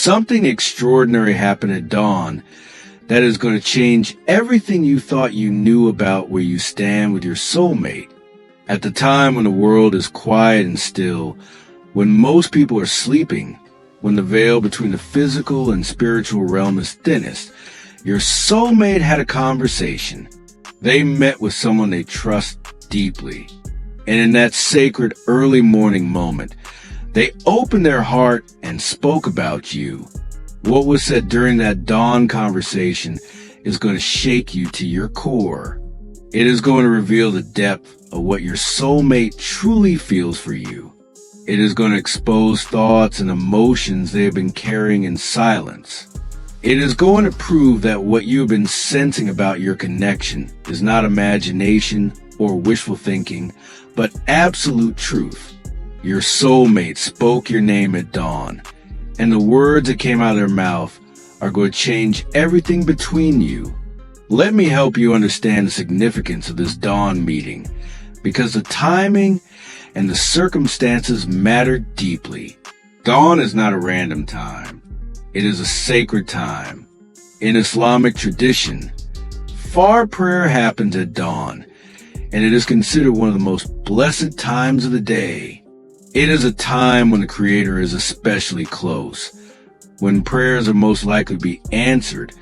Something extraordinary happened at dawn that is going to change everything you thought you knew about where you stand with your soulmate. At the time when the world is quiet and still, when most people are sleeping, when the veil between the physical and spiritual realm is thinnest, your soulmate had a conversation. They met with someone they trust deeply. And in that sacred early morning moment, they opened their heart and spoke about you. What was said during that dawn conversation is going to shake you to your core. It is going to reveal the depth of what your soulmate truly feels for you. It is going to expose thoughts and emotions they have been carrying in silence. It is going to prove that what you have been sensing about your connection is not imagination or wishful thinking, but absolute truth. Your soulmate spoke your name at dawn, and the words that came out of their mouth are going to change everything between you. Let me help you understand the significance of this dawn meeting, because the timing and the circumstances matter deeply. Dawn is not a random time. It is a sacred time. In Islamic tradition, far prayer happens at dawn, and it is considered one of the most blessed times of the day. It is a time when the Creator is especially close, when prayers are most likely to be answered,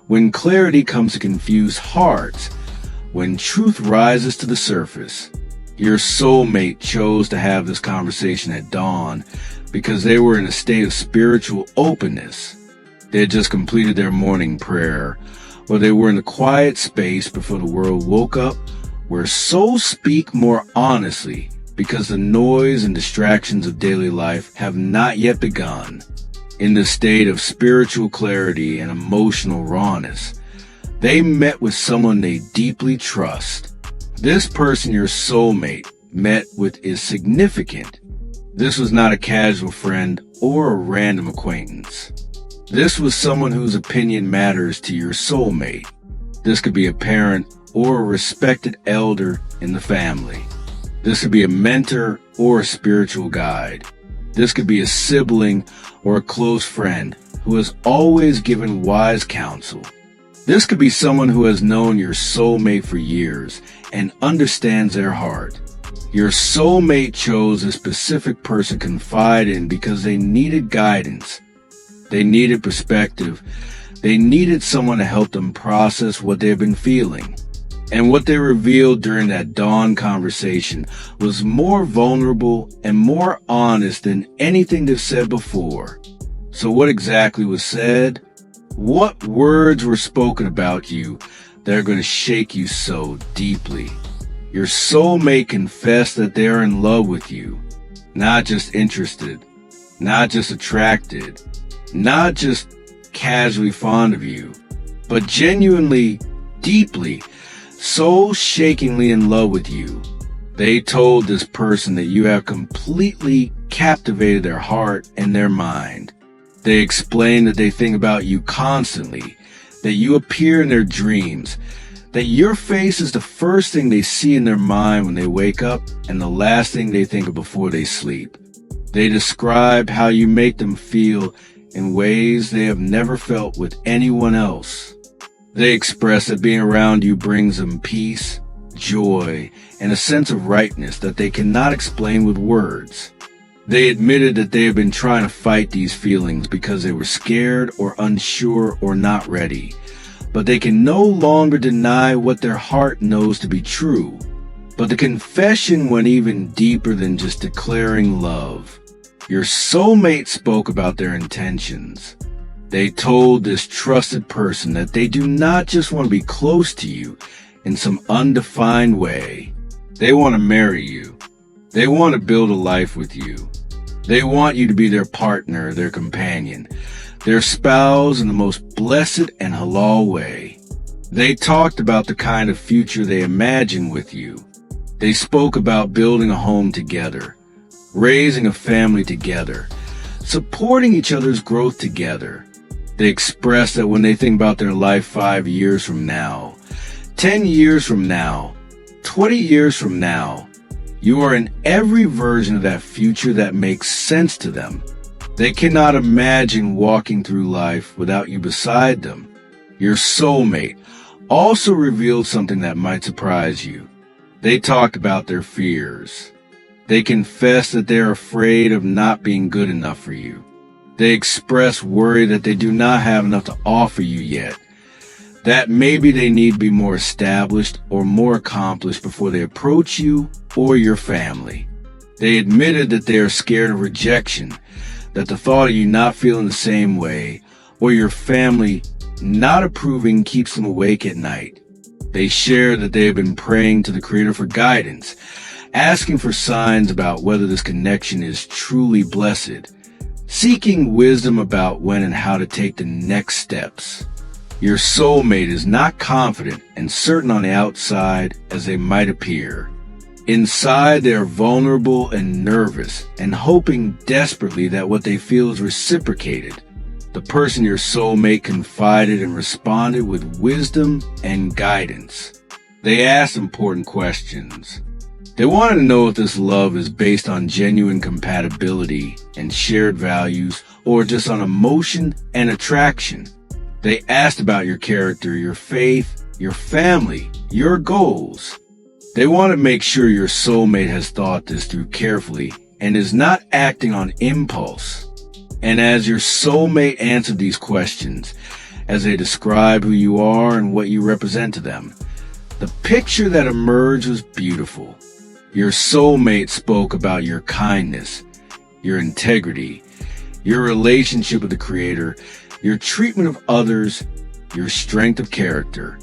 when clarity comes to confused hearts, when truth rises to the surface. Your soulmate chose to have this conversation at dawn because they were in a state of spiritual openness. They had just completed their morning prayer, or they were in the quiet space before the world woke up, where souls speak more honestly because the noise and distractions of daily life have not yet begun. In the state of spiritual clarity and emotional rawness, they met with someone they deeply trust. This person your soulmate met with is significant. This was not a casual friend or a random acquaintance. This was someone whose opinion matters to your soulmate. This could be a parent or a respected elder in the family. This could be a mentor or a spiritual guide. This could be a sibling or a close friend who has always given wise counsel. This could be someone who has known your soulmate for years and understands their heart. Your soulmate chose a specific person to confide in because they needed guidance. They needed perspective. They needed someone to help them process what they've been feeling. And what they revealed during that dawn conversation was more vulnerable and more honest than anything they've said before. So what exactly was said? What words were spoken about you that are going to shake you so deeply? Your soulmate confessed that they are in love with you, not just interested, not just attracted, not just casually fond of you, but genuinely, deeply, soul-shakingly in love with you. They told this person that you have completely captivated their heart and their mind. They explained that they think about you constantly, that you appear in their dreams, that your face is the first thing they see in their mind when they wake up and the last thing they think of before they sleep. They describe how you make them feel in ways they have never felt with anyone else. They express that being around you brings them peace, joy, and a sense of rightness that they cannot explain with words. They admitted that they have been trying to fight these feelings because they were scared or unsure or not ready, but they can no longer deny what their heart knows to be true. But the confession went even deeper than just declaring love. Your soulmate spoke about their intentions. They told this trusted person that they do not just want to be close to you in some undefined way. They want to marry you. They want to build a life with you. They want you to be their partner, their companion, their spouse in the most blessed and halal way. They talked about the kind of future they imagine with you. They spoke about building a home together, raising a family together, supporting each other's growth together. They express that when they think about their life 5 years from now, 10 years from now, 20 years from now, you are in every version of that future that makes sense to them. They cannot imagine walking through life without you beside them. Your soulmate also revealed something that might surprise you. They talked about their fears. They confessed that they're afraid of not being good enough for you. They express worry that they do not have enough to offer you yet, that maybe they need to be more established or more accomplished before they approach you or your family. They admitted that they are scared of rejection, that the thought of you not feeling the same way or your family not approving keeps them awake at night. They shared that they have been praying to the Creator for guidance, asking for signs about whether this connection is truly blessed, seeking wisdom about when and how to take the next steps. Your soulmate is not confident and certain on the outside as they might appear. Inside, they are vulnerable and nervous and hoping desperately that what they feel is reciprocated. The person your soulmate confided and responded with wisdom and guidance. They asked important questions. They wanted to know if this love is based on genuine compatibility and shared values or just on emotion and attraction. They asked about your character, your faith, your family, your goals. They want to make sure your soulmate has thought this through carefully and is not acting on impulse. And as your soulmate answered these questions, as they describe who you are and what you represent to them, the picture that emerged was beautiful. Your soulmate spoke about your kindness, your integrity, your relationship with the Creator, your treatment of others, your strength of character.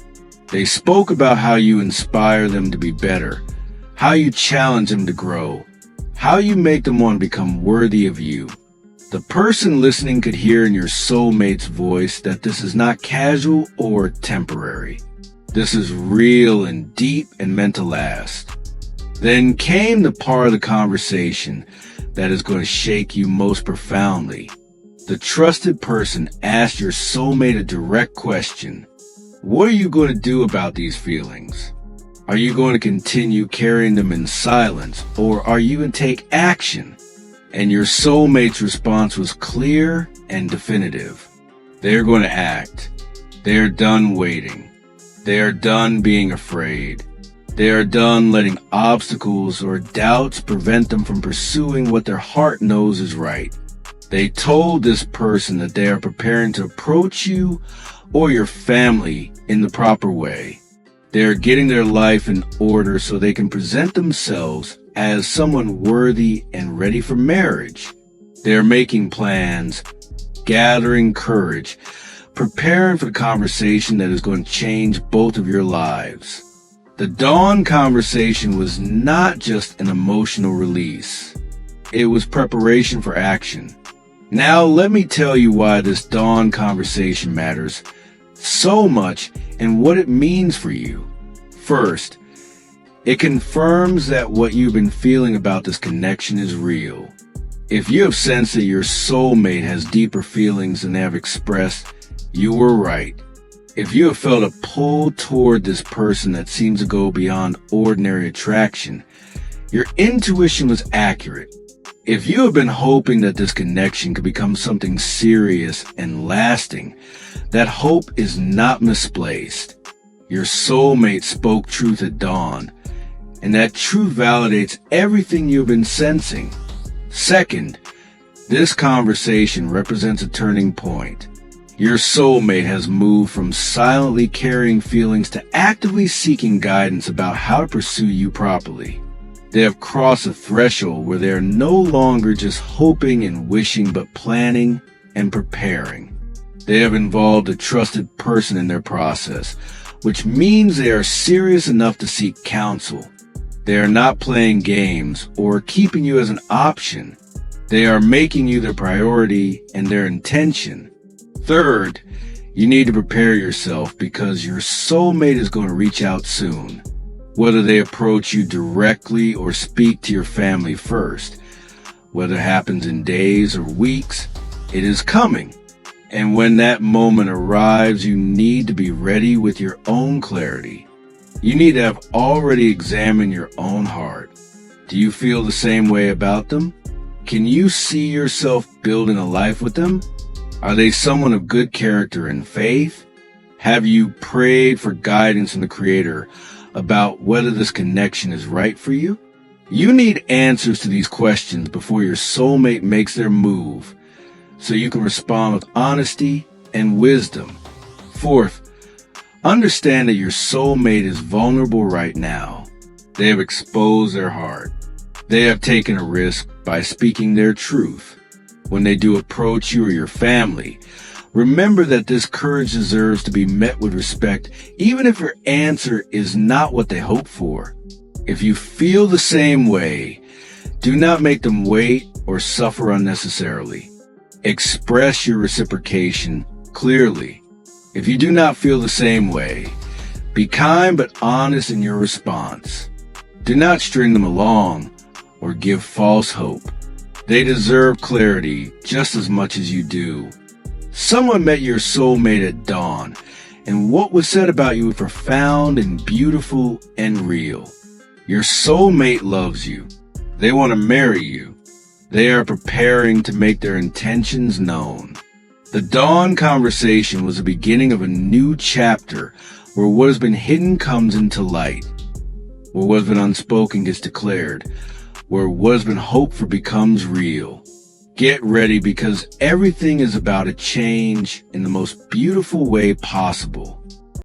They spoke about how you inspire them to be better, how you challenge them to grow, how you make them want to become worthy of you. The person listening could hear in your soulmate's voice that this is not casual or temporary. This is real and deep and meant to last. Then came the part of the conversation that is going to shake you most profoundly. The trusted person asked your soulmate a direct question. What are you going to do about these feelings? Are you going to continue carrying them in silence, or are you going to take action? And your soulmate's response was clear and definitive. They are going to act. They are done waiting. They are done being afraid. They are done letting obstacles or doubts prevent them from pursuing what their heart knows is right. They told this person that they are preparing to approach you or your family in the proper way. They are getting their life in order so they can present themselves as someone worthy and ready for marriage. They are making plans, gathering courage, preparing for the conversation that is going to change both of your lives. The dawn conversation was not just an emotional release. It was preparation for action. Now let me tell you why this dawn conversation matters so much and what it means for you. First, it confirms that what you've been feeling about this connection is real. If you have sensed that your soulmate has deeper feelings than they have expressed, you were right. If you have felt a pull toward this person that seems to go beyond ordinary attraction, your intuition was accurate. If you have been hoping that this connection could become something serious and lasting, that hope is not misplaced. Your soulmate spoke truth at dawn, and that truth validates everything you've been sensing. Second, this conversation represents a turning point. Your soulmate has moved from silently carrying feelings to actively seeking guidance about how to pursue you properly. They have crossed a threshold where they are no longer just hoping and wishing, but planning and preparing. They have involved a trusted person in their process, which means they are serious enough to seek counsel. They are not playing games or keeping you as an option. They are making you their priority and their intention. Third, you need to prepare yourself because your soulmate is going to reach out soon. Whether they approach you directly or speak to your family first, whether it happens in days or weeks, it is coming. And when that moment arrives, you need to be ready with your own clarity. You need to have already examined your own heart. Do you feel the same way about them? Can you see yourself building a life with them? Are they someone of good character and faith? Have you prayed for guidance from the Creator about whether this connection is right for you? You need answers to these questions before your soulmate makes their move, so you can respond with honesty and wisdom. Fourth, understand that your soulmate is vulnerable right now. They have exposed their heart. They have taken a risk by speaking their truth. When they do approach you or your family, remember that this courage deserves to be met with respect, even if your answer is not what they hope for. If you feel the same way, do not make them wait or suffer unnecessarily. Express your reciprocation clearly. If you do not feel the same way, be kind but honest in your response. Do not string them along or give false hope. They deserve clarity just as much as you do. Someone met your soulmate at dawn, and what was said about you was profound and beautiful and real. Your soulmate loves you. They want to marry you. They are preparing to make their intentions known. The dawn conversation was the beginning of a new chapter where what has been hidden comes into light, where what has been unspoken gets declared, where what has been hoped for becomes real. Get ready, because everything is about to change in the most beautiful way possible.